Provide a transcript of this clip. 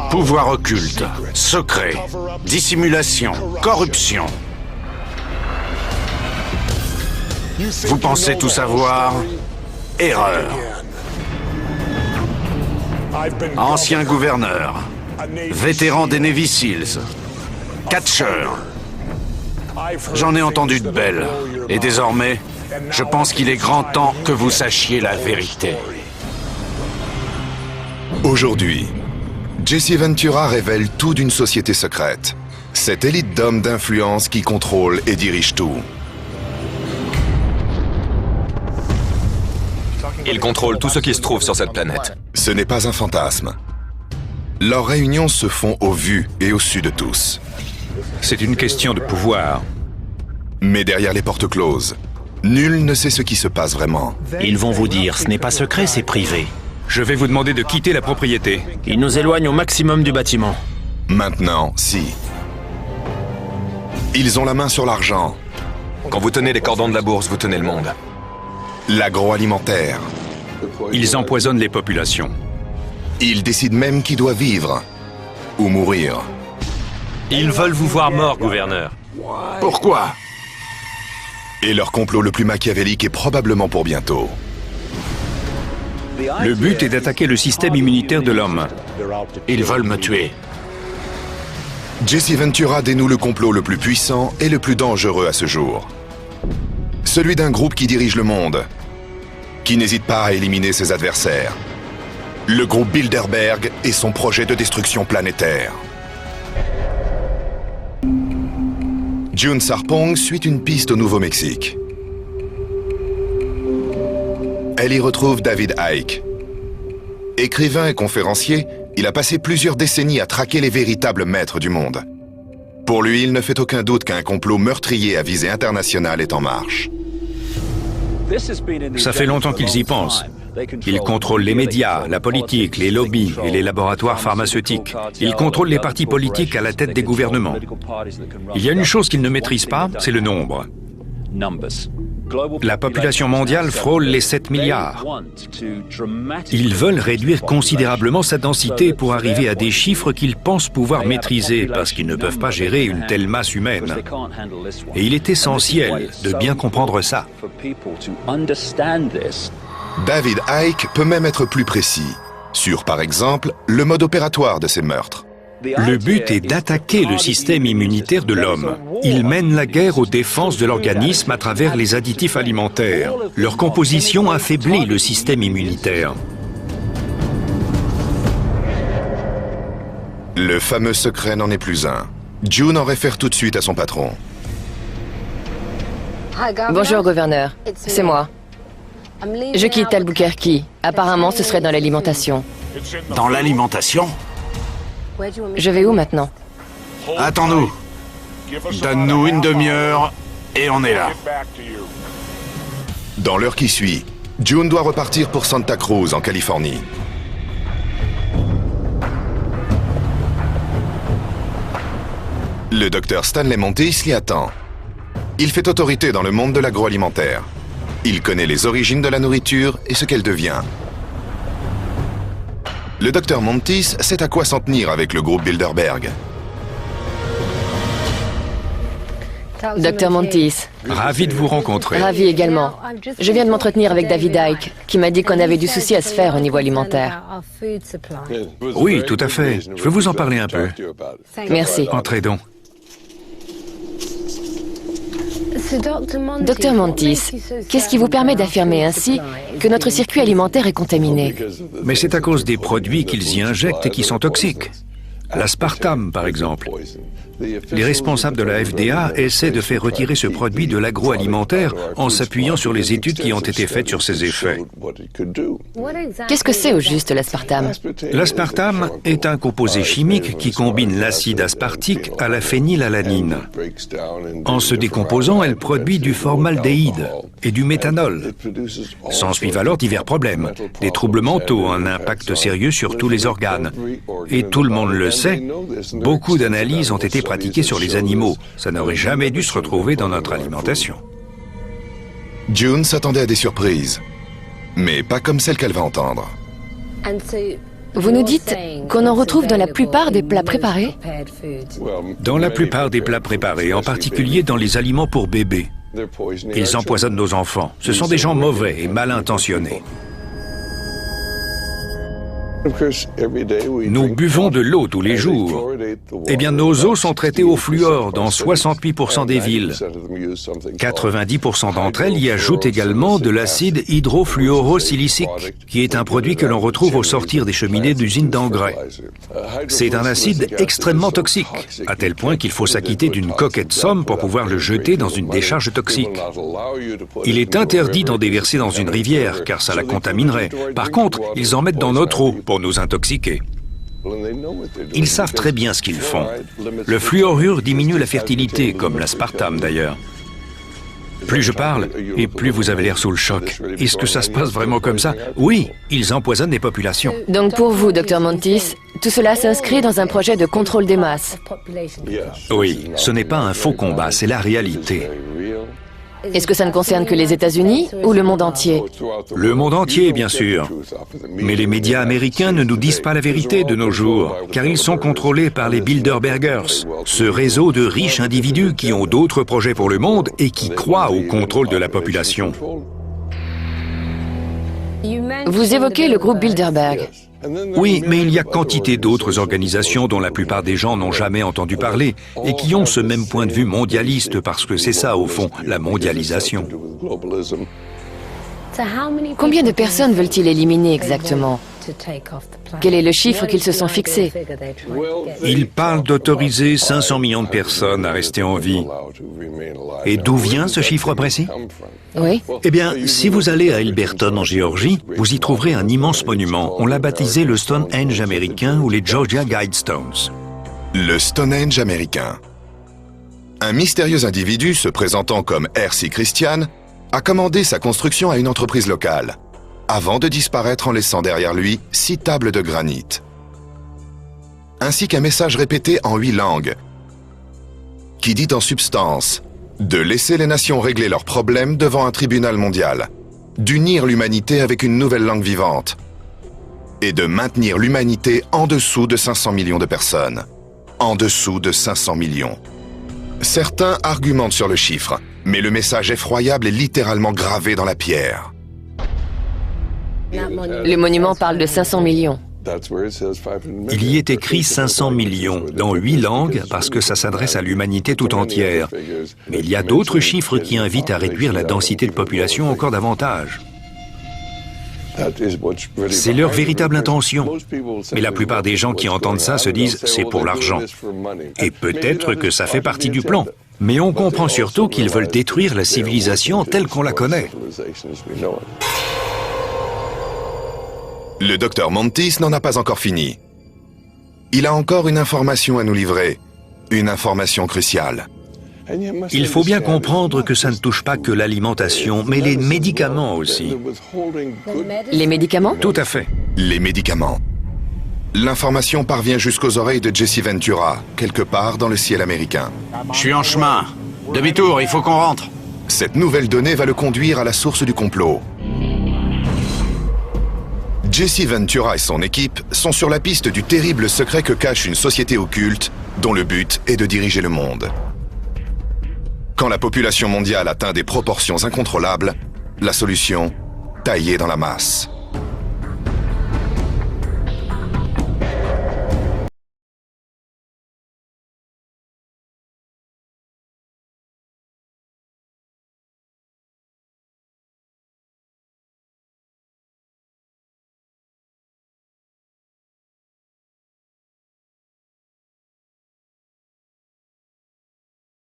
Pouvoir occulte, secret, dissimulation, corruption. Vous pensez tout savoir? Erreur. Ancien gouverneur, vétéran des Navy Seals, catcheur. J'en ai entendu de belles. Et désormais, je pense qu'il est grand temps que vous sachiez la vérité. Aujourd'hui, Jesse Ventura révèle tout d'une société secrète. Cette élite d'hommes d'influence qui contrôle et dirige tout. Ils contrôlent tout ce qui se trouve sur cette planète. Ce n'est pas un fantasme. Leurs réunions se font au vu et au su de tous. C'est une question de pouvoir. Mais derrière les portes closes, nul ne sait ce qui se passe vraiment. Ils vont vous dire, ce n'est pas secret, c'est privé. Je vais vous demander de quitter la propriété. Ils nous éloignent au maximum du bâtiment. Maintenant, si. Ils ont la main sur l'argent. Quand vous tenez les cordons de la bourse, vous tenez le monde. L'agroalimentaire. Ils empoisonnent les populations. Ils décident même qui doit vivre ou mourir. Ils veulent vous voir mort, gouverneur. Pourquoi? Et leur complot le plus machiavélique est probablement pour bientôt. Le but est d'attaquer le système immunitaire de l'homme. Ils veulent me tuer. Jesse Ventura dénoue le complot le plus puissant et le plus dangereux à ce jour. Celui d'un groupe qui dirige le monde, qui n'hésite pas à éliminer ses adversaires. Le groupe Bilderberg et son projet de destruction planétaire. June Sarpong suit une piste au Nouveau-Mexique. Elle y retrouve David Icke. Écrivain et conférencier, il a passé plusieurs décennies à traquer les véritables maîtres du monde. Pour lui, il ne fait aucun doute qu'un complot meurtrier à visée internationale est en marche. Ça fait longtemps qu'ils y pensent. Ils contrôlent les médias, la politique, les lobbies et les laboratoires pharmaceutiques. Ils contrôlent les partis politiques à la tête des gouvernements. Il y a une chose qu'ils ne maîtrisent pas, c'est le nombre. La population mondiale frôle les 7 milliards. Ils veulent réduire considérablement sa densité pour arriver à des chiffres qu'ils pensent pouvoir maîtriser parce qu'ils ne peuvent pas gérer une telle masse humaine. Et il est essentiel de bien comprendre ça. David Icke peut même être plus précis, sur par exemple le mode opératoire de ces meurtres. Le but est d'attaquer le système immunitaire de l'homme. Ils mènent la guerre aux défenses de l'organisme à travers les additifs alimentaires. Leur composition affaiblit le système immunitaire. Le fameux secret n'en est plus un. June en réfère tout de suite à son patron. Bonjour, gouverneur. C'est moi. Je quitte Albuquerque. Apparemment, ce serait dans l'alimentation. Dans l'alimentation? Je vais où maintenant? Attends-nous. Donne-nous une demi-heure et on est là. Dans l'heure qui suit, June doit repartir pour Santa Cruz, en Californie. Le docteur Stanley Montis l'y attend. Il fait autorité dans le monde de l'agroalimentaire. Il connaît les origines de la nourriture et ce qu'elle devient. Le docteur Montis sait à quoi s'en tenir avec le groupe Bilderberg. Docteur Montis. Ravi de vous rencontrer. Ravi également. Je viens de m'entretenir avec David Icke, qui m'a dit qu'on avait du souci à se faire au niveau alimentaire. Oui, tout à fait. Je vais vous en parler un peu. Merci. Entrez donc. Docteur Montis, qu'est-ce qui vous permet d'affirmer ainsi que notre circuit alimentaire est contaminé? Mais c'est à cause des produits qu'ils y injectent et qui sont toxiques. L'aspartame, par exemple. Les responsables de la FDA essaient de faire retirer ce produit de l'agroalimentaire en s'appuyant sur les études qui ont été faites sur ses effets. Qu'est-ce que c'est au juste l'aspartame? L'aspartame est un composé chimique qui combine l'acide aspartique à la phénylalanine. En se décomposant, elle produit du formaldéhyde et du méthanol. S'ensuivent alors divers problèmes, des troubles mentaux, un impact sérieux sur tous les organes. Et tout le monde le sait, beaucoup d'analyses ont été pratiquées sur les animaux. Ça n'aurait jamais dû se retrouver dans notre alimentation. June s'attendait à des surprises, mais pas comme celle qu'elle va entendre. Vous nous dites qu'on en retrouve dans la plupart des plats préparés? Dans la plupart des plats préparés, en particulier dans les aliments pour bébés. Ils empoisonnent nos enfants. Ce sont des gens mauvais et mal intentionnés. Nous buvons de l'eau tous les jours. Eh bien, nos eaux sont traitées au fluor dans 68% des villes. 90% d'entre elles y ajoutent également de l'acide hydrofluorosilicique, qui est un produit que l'on retrouve au sortir des cheminées d'usines d'engrais. C'est un acide extrêmement toxique, à tel point qu'il faut s'acquitter d'une coquette somme pour pouvoir le jeter dans une décharge toxique. Il est interdit d'en déverser dans une rivière, car ça la contaminerait. Par contre, ils en mettent dans notre eau pour nous intoxiquer. Ils savent très bien ce qu'ils font. Le fluorure diminue la fertilité, comme l'aspartame d'ailleurs. Plus je parle, et plus vous avez l'air sous le choc. Est-ce que ça se passe vraiment comme ça? Oui, ils empoisonnent les populations. Donc pour vous, Dr Montis, tout cela s'inscrit dans un projet de contrôle des masses. Oui, ce n'est pas un faux combat, c'est la réalité. Est-ce que ça ne concerne que les États-Unis ou le monde entier? Le monde entier, bien sûr. Mais les médias américains ne nous disent pas la vérité de nos jours, car ils sont contrôlés par les Bilderbergers, ce réseau de riches individus qui ont d'autres projets pour le monde et qui croient au contrôle de la population. Vous évoquez le groupe Bilderberg. Oui, mais il y a quantité d'autres organisations dont la plupart des gens n'ont jamais entendu parler et qui ont ce même point de vue mondialiste parce que c'est ça, au fond, la mondialisation. Combien de personnes veulent-ils éliminer exactement? Quel est le chiffre qu'ils se sont fixés? Ils parlent d'autoriser 500 millions de personnes à rester en vie. Et d'où vient ce chiffre précis? Oui. Eh bien, si vous allez à Elberton, en Géorgie, vous y trouverez un immense monument. On l'a baptisé le Stonehenge américain ou les Georgia Guidestones. Le Stonehenge américain. Un mystérieux individu se présentant comme R.C. Christian a commandé sa construction à une entreprise locale, avant de disparaître en laissant derrière lui 6 tables de granit, ainsi qu'un message répété en 8 langues, qui dit en substance de laisser les nations régler leurs problèmes devant un tribunal mondial, d'unir l'humanité avec une nouvelle langue vivante, et de maintenir l'humanité en dessous de 500 millions de personnes. En dessous de 500 millions. Certains argumentent sur le chiffre, mais le message effroyable est littéralement gravé dans la pierre. Le monument parle de 500 millions. Il y est écrit 500 millions dans 8 langues parce que ça s'adresse à l'humanité tout entière. Mais il y a d'autres chiffres qui invitent à réduire la densité de population encore davantage. C'est leur véritable intention. Mais la plupart des gens qui entendent ça se disent « c'est pour l'argent ». Et peut-être que ça fait partie du plan. Mais on comprend surtout qu'ils veulent détruire la civilisation telle qu'on la connaît. Le docteur Montis n'en a pas encore fini. Il a encore une information à nous livrer, une information cruciale. Il faut bien comprendre que ça ne touche pas que l'alimentation, mais les médicaments aussi. Les médicaments? Tout à fait. Les médicaments. L'information parvient jusqu'aux oreilles de Jesse Ventura, quelque part dans le ciel américain. Je suis en chemin. Demi-tour, il faut qu'on rentre. Cette nouvelle donnée va le conduire à la source du complot. Jesse Ventura et son équipe sont sur la piste du terrible secret que cache une société occulte dont le but est de diriger le monde. Quand la population mondiale atteint des proportions incontrôlables, la solution, taillée dans la masse.